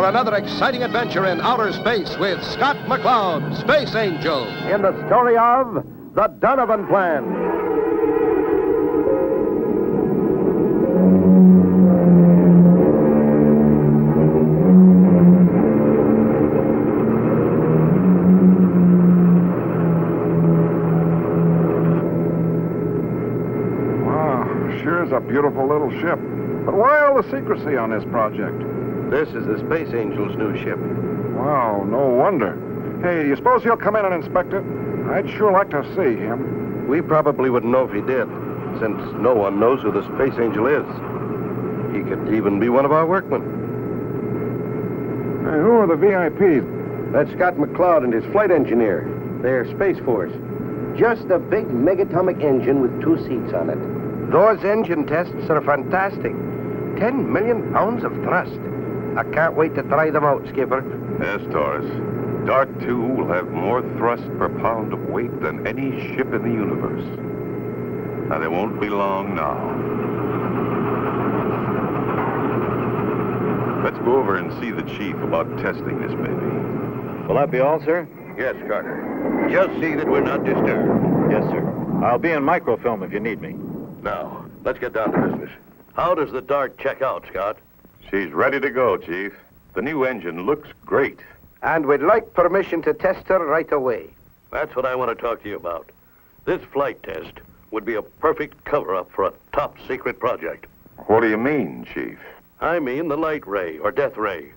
another exciting adventure in outer space with Scott McCloud, Space Angel, in the story of the Donavan Plan. Sure is a beautiful little ship. But why all the secrecy on this project? This is the SpaceAngel's new ship. Wow, no wonder. Hey, do you suppose he'll come in and inspect it? I'd sure like to see him. We probably wouldn't know if he did, since no one knows who the SpaceAngel is. He could even be one of our workmen. Hey, who are the VIPs? That's Scott McCloud and his flight engineer. They're Space Force. Just a big megatomic engine with 2 seats on it. Those engine tests are fantastic. 10 million pounds of thrust. I can't wait to try them out, Skipper. Yes, Taurus. Dark II will have more thrust per pound of weight than any ship in the universe. And it won't be long now. Let's go over and see the chief about testing this baby. Will that be all, sir? Yes, Carter. Just see that we're not disturbed. Yes, sir. I'll be in microfilm if you need me. Now, let's get down to business. How does the Dart check out, Scott? She's ready to go, Chief. The new engine looks great. And we'd like permission to test her right away. That's what I want to talk to you about. This flight test would be a perfect cover-up for a top-secret project. What do you mean, Chief? I mean the light ray, or death ray,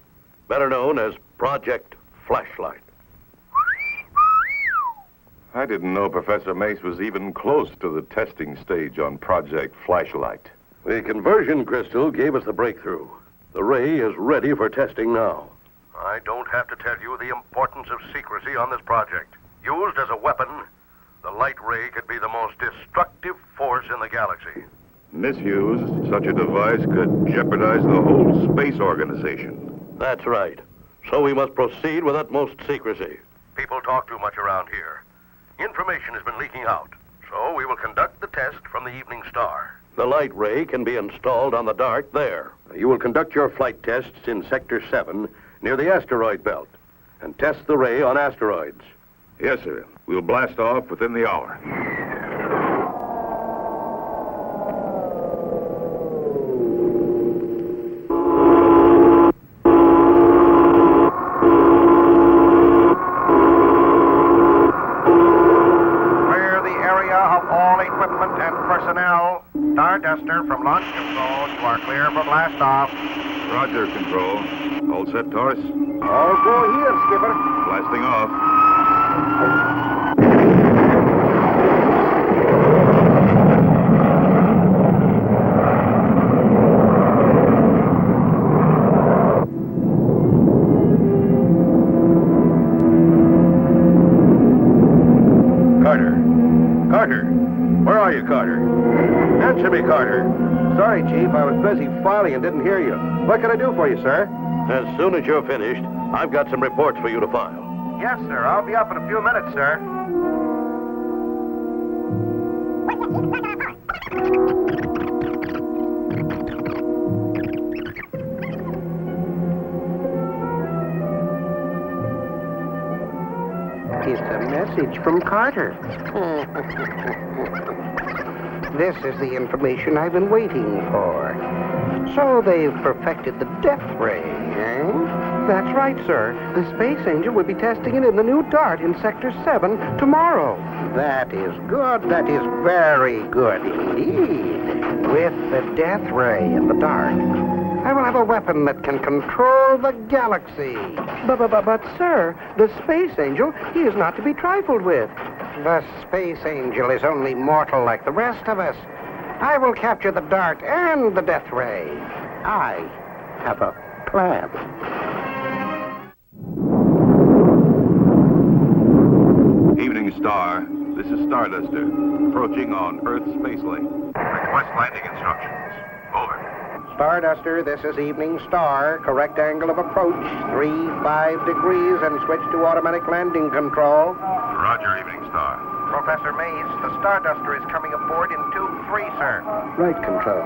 better known as Project Flashlight. I didn't know Professor Mace was even close to the testing stage on Project Flashlight. The conversion crystal gave us the breakthrough. The ray is ready for testing now. I don't have to tell you the importance of secrecy on this project. Used as a weapon, the light ray could be the most destructive force in the galaxy. Misused, such a device could jeopardize the whole space organization. That's right. So we must proceed with utmost secrecy. People talk too much around here. Information has been leaking out, so we will conduct the test from the Evening Star. The light ray can be installed on the Dart there. You will conduct your flight tests in Sector 7 near the asteroid belt and test the ray on asteroids. Yes, sir. We'll blast off within the hour. Personnel, Starduster from launch control, you are clear for blast off. Roger, control. All set, Taurus? All go here, Skipper. Blasting off. Carter. Where are you, Carter? Answer me, Carter. Sorry, Chief. I was busy filing and didn't hear you. What can I do for you, sir? As soon as you're finished, I've got some reports for you to file. Yes, sir. I'll be up in a few minutes, sir. It's a message from Carter. This is the information I've been waiting for. So they've perfected the death ray, eh? That's right, sir. The Space Angel will be testing it in the new Dart in Sector 7 tomorrow. That is good. That is very good indeed. With the death ray in the Dart, I will have a weapon that can control the galaxy. But, sir, the Space Angel, he is not to be trifled with. The Space Angel is only mortal like the rest of us. I will capture the Dart and the death ray. I have a plan. Evening Star. This is Starduster, approaching on Earth space lane. Request landing instructions. Over. Starduster, this is Evening Star. Correct angle of approach, 35 degrees, and switch to automatic landing control. Roger, Evening Star. Professor Mace, the Starduster is coming aboard in Tube 3, sir. Right, Control.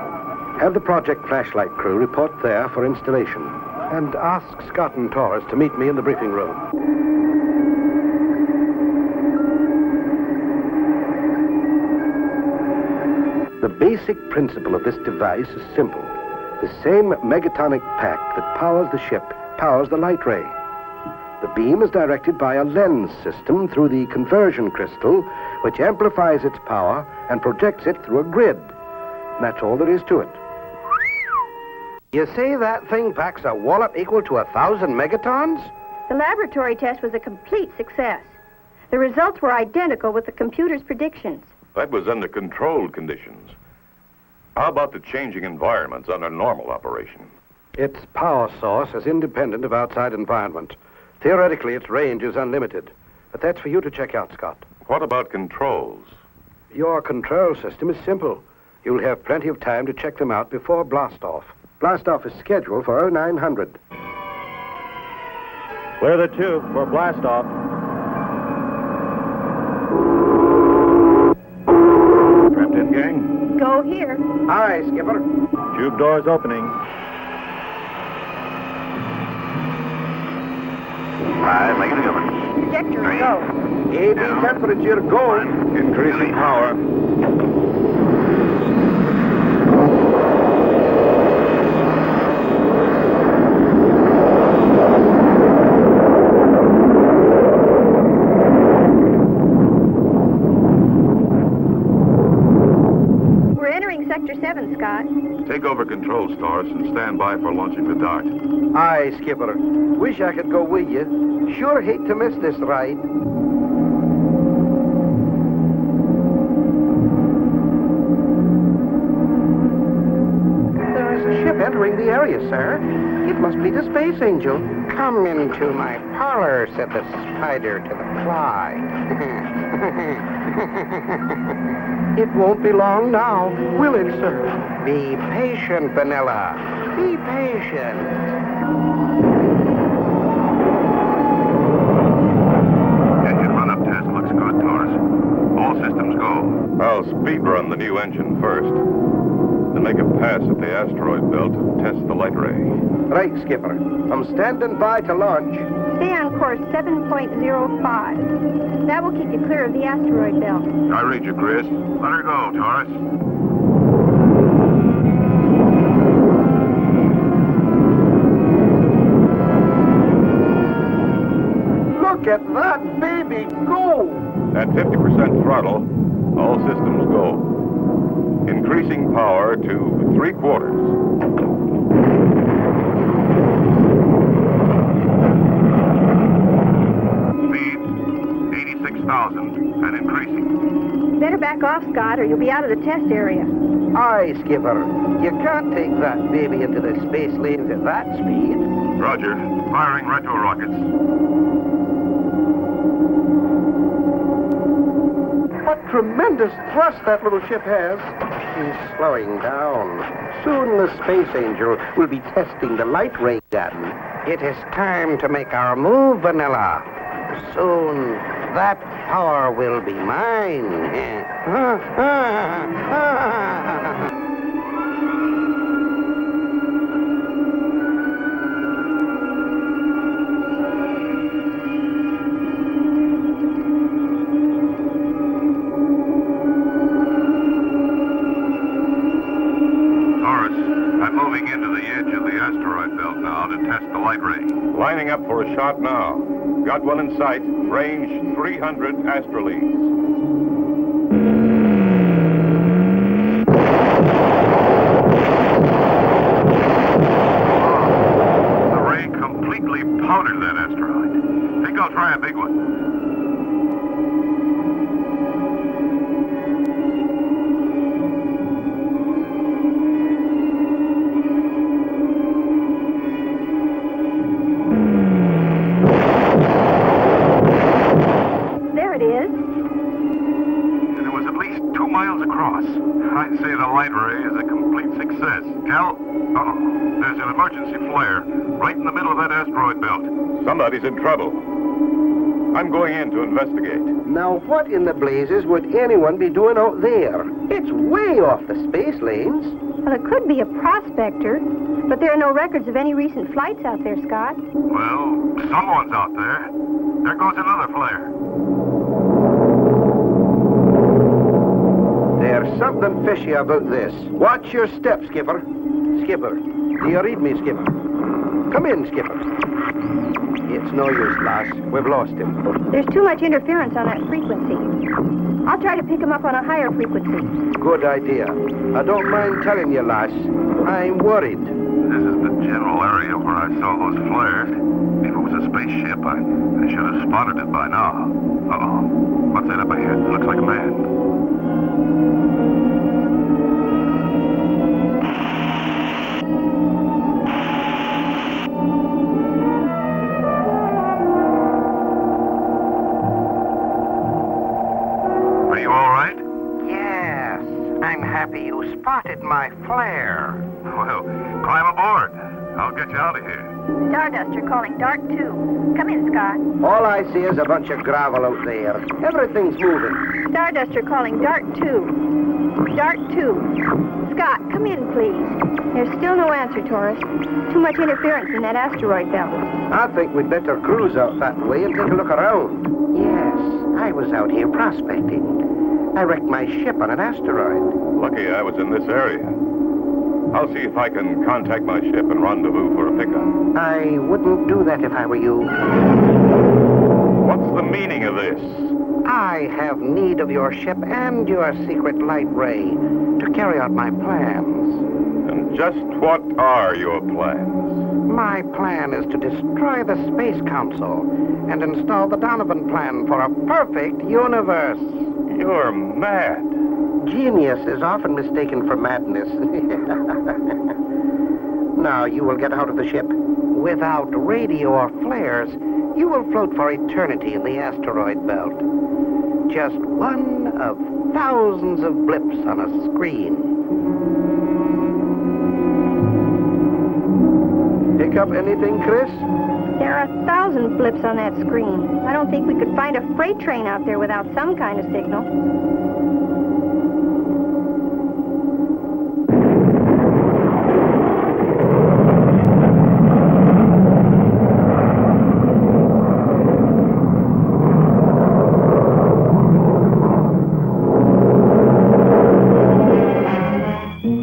Have the Project Flashlight crew report there for installation. And ask Scott and Taurus to meet me in the briefing room. The basic principle of this device is simple. The same megatonic pack that powers the ship powers the light ray. The beam is directed by a lens system through the conversion crystal, which amplifies its power and projects it through a grid. And that's all there is to it. You say that thing packs a wallop equal to 1,000 megatons? The laboratory test was a complete success. The results were identical with the computer's predictions. That was under controlled conditions. How about the changing environments under normal operation? Its power source is independent of outside environment. Theoretically, its range is unlimited. But that's for you to check out, Scott. What about controls? Your control system is simple. You'll have plenty of time to check them out before blastoff. Blastoff is scheduled for 0900. Clear the tube for blastoff. Trapped in, gang? Go here. Aye, Skipper. Tube doors opening. 5, make it a governor. Trajectory go. AB temperature go. Increasing power. We're entering Sector 7, Scott. Take over control, Taurus, and stand by for launching the dart. Aye, Skipper. Wish I could go with you. Sure hate to miss this ride. There is a ship entering the area, sir. It must be the SpaceAngel. Come into my parlor, said the spider to the fly. It won't be long now, will it, sir? Be patient, Vanilla. Be patient. Engine run-up test looks good, Taurus. All systems go. I'll speed run the new engine first. Then make a pass at the asteroid belt to test the light ray. Right, Skipper. I'm standing by to launch. Stay on course 7.05. That will keep you clear of the asteroid belt. I read you, Chris. Let her go, Taurus. Look at that baby go! At 50% throttle, all systems go. Increasing power to 3/4. Speed, 86,000 and increasing. Better back off, Scott, or you'll be out of the test area. Aye, Skipper. You can't take that baby into the space lanes at that speed. Roger. Firing retro rockets. What tremendous thrust that little ship has. She's slowing down. Soon the SpaceAngel will be testing the light ray gun. It is time to make our move, Vanilla. Soon that power will be mine. Moving into the edge of the asteroid belt now to test the light ray. Lining up for a shot now. Got one in sight. Range 300 astrolines. The ray completely powdered that asteroid. Think I'll try a big one. I'd say the light ray is a complete success. Cal, there's an emergency flare right in the middle of that asteroid belt. Somebody's in trouble. I'm going in to investigate. Now, what in the blazes would anyone be doing out there? It's way off the space lanes. Well, it could be a prospector, but there are no records of any recent flights out there, Scott. Well, someone's out there. There goes another flare. There's something fishy about this. Watch your step, Skipper. Skipper, do you read me, Skipper? Come in, Skipper. It's no use, lass. We've lost him. There's too much interference on that frequency. I'll try to pick him up on a higher frequency. Good idea. I don't mind telling you, lass. I'm worried. This is the general area where I saw those flares. If it was a spaceship, I should have spotted it by now. Uh-oh. What's that up ahead? It looks like a man. Are you all right? Yes. I'm happy you spotted my flare. Well, climb aboard. I'll get you out of here. Starduster calling Dart 2. Come in, Scott. All I see is a bunch of gravel out there. Everything's moving. Starduster calling Dart 2. Dart 2. Scott, come in, please. There's still no answer, Taurus. Too much interference in that asteroid belt. I think we'd better cruise out that way and take a look around. Yes, I was out here prospecting. I wrecked my ship on an asteroid. Lucky I was in this area. I'll see if I can contact my ship and rendezvous for a pickup. I wouldn't do that if I were you. What's the meaning of this? I have need of your ship and your secret light ray to carry out my plans. And just what are your plans? My plan is to destroy the Space Council and install the Donavan plan for a perfect universe. You're mad. Genius is often mistaken for madness. Now, you will get out of the ship. Without radio or flares, you will float for eternity in the asteroid belt. Just one of thousands of blips on a screen. Pick up anything, Chris? There are 1,000 blips on that screen. I don't think we could find a freight train out there without some kind of signal.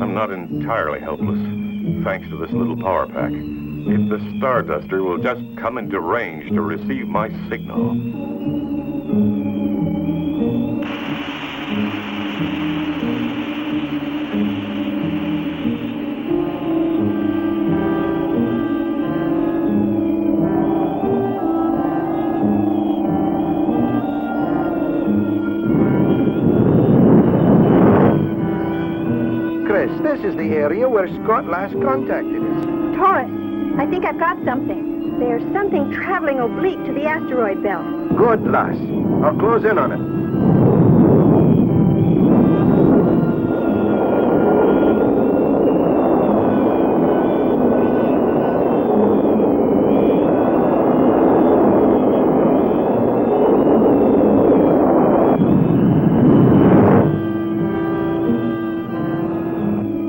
I'm not entirely helpless, thanks to this little power pack. If the Starduster will just come into range to receive my signal. Chris, this is the area where Scott last contacted us. Taurus, I think I've got something. There's something traveling oblique to the asteroid belt. Good, lass. I'll close in on it.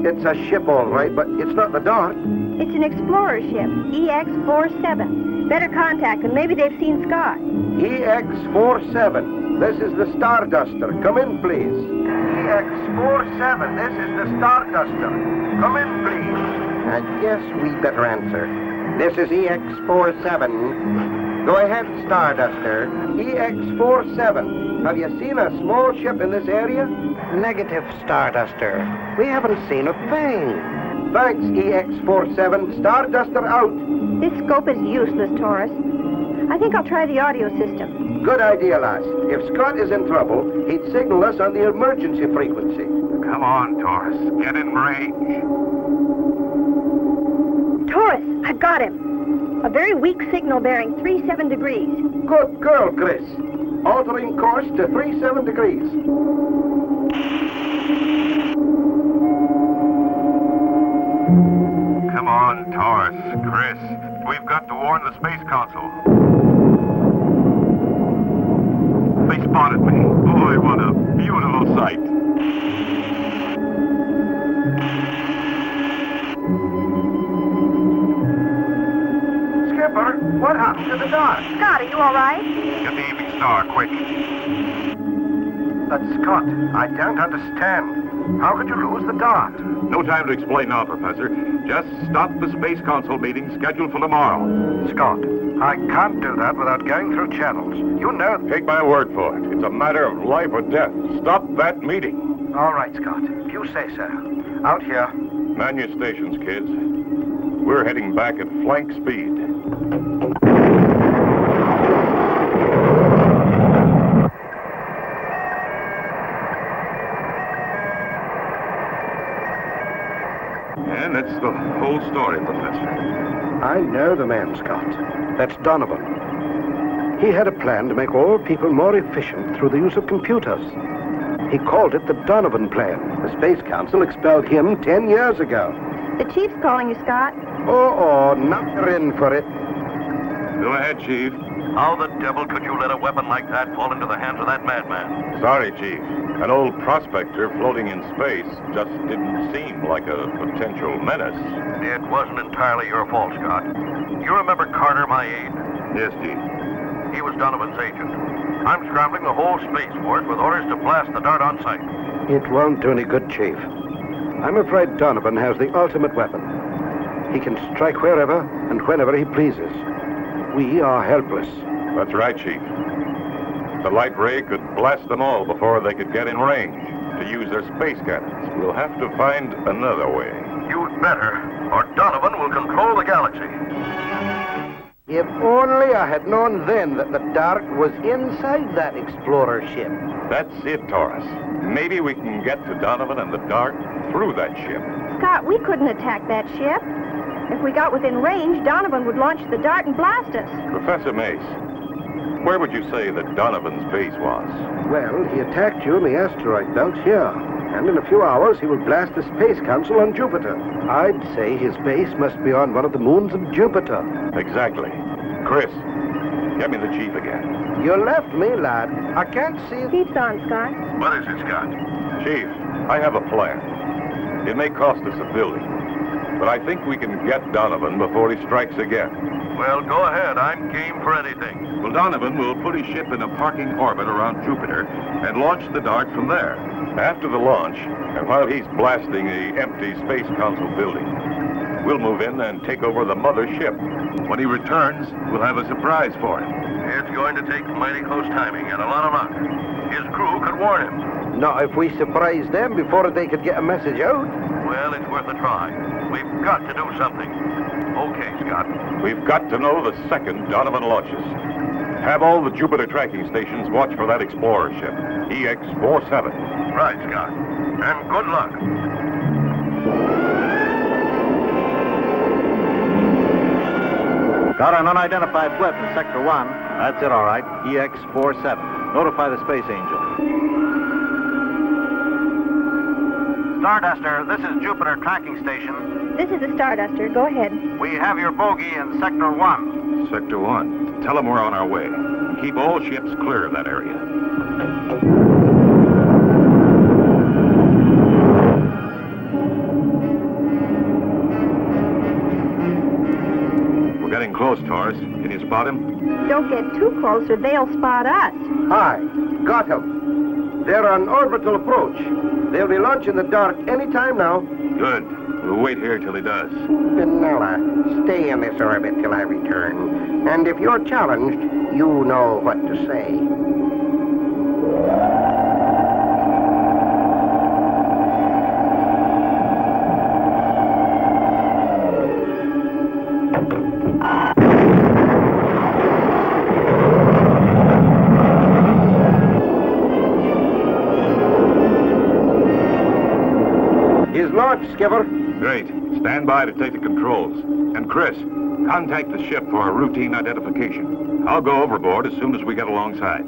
It's a ship, all right, but it's not the Dart. It's an explorer ship, EX-47. Better contact them. Maybe they've seen Scott. EX-47. This is the Starduster. Come in, please. EX-47. This is the Starduster. Come in, please. I guess we better answer. This is EX-47. Go ahead, Starduster. EX-47. Have you seen a small ship in this area? Negative, Starduster. We haven't seen a thing. Thanks, EX-47. Starduster out. This scope is useless, Taurus. I think I'll try the audio system. Good idea, lass. If Scott is in trouble, he'd signal us on the emergency frequency. Come on, Taurus. Get in range. Taurus, I've got him. A very weak signal bearing 37 degrees. Good girl, Chris. Altering course to 37 degrees. Come on, Taurus. Chris, we've got to warn the Space Council. They spotted me. Boy, what a beautiful sight. you all right? Get the evening star, quick. But, Scott, I don't understand. How could you lose the dart? No time to explain now, Professor. Just stop the Space Council meeting scheduled for tomorrow. Scott, I can't do that without going through channels. You know... Take my word for it. It's a matter of life or death. Stop that meeting. All right, Scott. If you say so. Out here. Man your stations, kids. We're heading back at flank speed. And that's the whole story, Professor. I know the man, Scott. That's Donavan. He had a plan to make all people more efficient through the use of computers. He called it the Donavan Plan. The Space Council expelled him 10 years ago. The chief's calling you, Scott. Oh, not in for it. Go ahead, Chief. How the devil could you let a weapon like that fall into the hands of that madman? Sorry, Chief. An old prospector floating in space just didn't seem like a potential menace. It wasn't entirely your fault, Scott. You remember Carter, my aide? Yes, Chief. He was Donovan's agent. I'm scrambling the whole space force with orders to blast the dart on sight. It won't do any good, Chief. I'm afraid Donavan has the ultimate weapon. He can strike wherever and whenever he pleases. We are helpless. That's right, Chief. The light ray could blast them all before they could get in range to use their space cannons. We'll have to find another way. You'd better, or Donovan will control the galaxy. If only I had known then that the dart was inside that explorer ship. That's it, Taurus. Maybe we can get to Donovan and the dart through that ship. Scott, we couldn't attack that ship. If we got within range, Donovan would launch the dart and blast us. Professor Mace, where would you say that Donovan's base was? Well, he attacked you in the asteroid belt here. And in a few hours, he will blast the Space Council on Jupiter. I'd say his base must be on one of the moons of Jupiter. Exactly. Chris, get me the chief again. You left me, lad. I can't see... Chief's on, Scott. What is it, Scott? Chief, I have a plan. It may cost us a building, but I think we can get Donovan before he strikes again. Well, go ahead. I'm game for anything. Well, Donovan will put his ship in a parking orbit around Jupiter and launch the dart from there. After the launch, and while he's blasting the empty Space Council building, we'll move in and take over the mother ship. When he returns, we'll have a surprise for him. It's going to take mighty close timing and a lot of luck. His crew could warn him. Not if we surprise them before they could get a message out. Well, it's worth a try. We've got to do something. Okay, Scott. We've got to know the second Donovan launches. Have all the Jupiter tracking stations watch for that explorer ship, EX-47. Right, Scott. And good luck. Got an unidentified blip in Sector 1. That's it, all right. EX-47. Notify the SpaceAngel. Starduster, this is Jupiter Tracking Station. This is the Starduster. Go ahead. We have your bogey in Sector 1. Sector 1. Tell them we're on our way. Keep all ships clear of that area. We're getting close, Taurus. Can you spot him? Don't get too close or they'll spot us. Hi, got him. They're on orbital approach. They'll be launching the dart any time now. Good. We'll wait here till he does. Vanilla, stay in this orbit till I return. And if you're challenged, you know what to say. He's launched, Skipper. Great. Stand by to take the controls. And Chris, contact the ship for a routine identification. I'll go overboard as soon as we get alongside.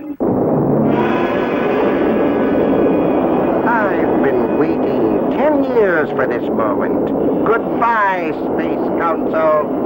I've been waiting 10 years for this moment. Goodbye, Space Council.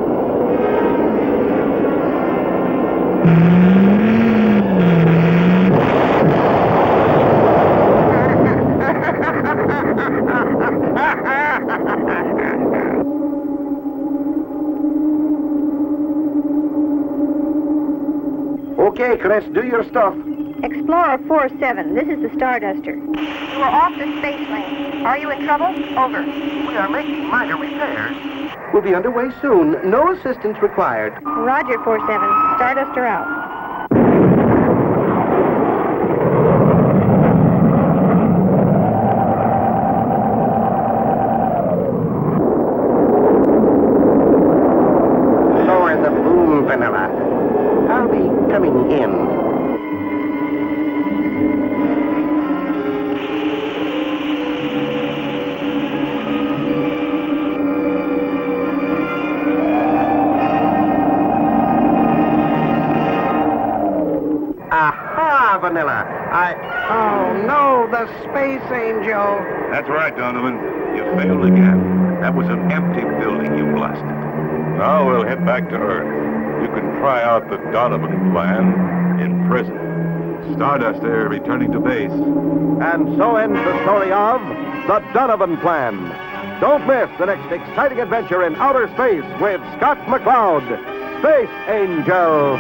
Okay, Chris, do your stuff. Explorer 47, this is the Starduster. You are off the space lane. Are you in trouble? Over. We are making minor repairs. We'll be underway soon. No assistance required. Roger, 47. Starduster out. Lower the boom, Vanilla. I'll be coming in. Aha, Vanilla. Oh, no, the Space Angel. That's right, Donovan. You failed again. That was an empty building you blasted. Now we'll head back to Earth. You can try out the Donovan plan in prison. Starduster returning to base. And so ends the story of the Donovan Plan. Don't miss the next exciting adventure in outer space with Scott McCloud, Space Angel.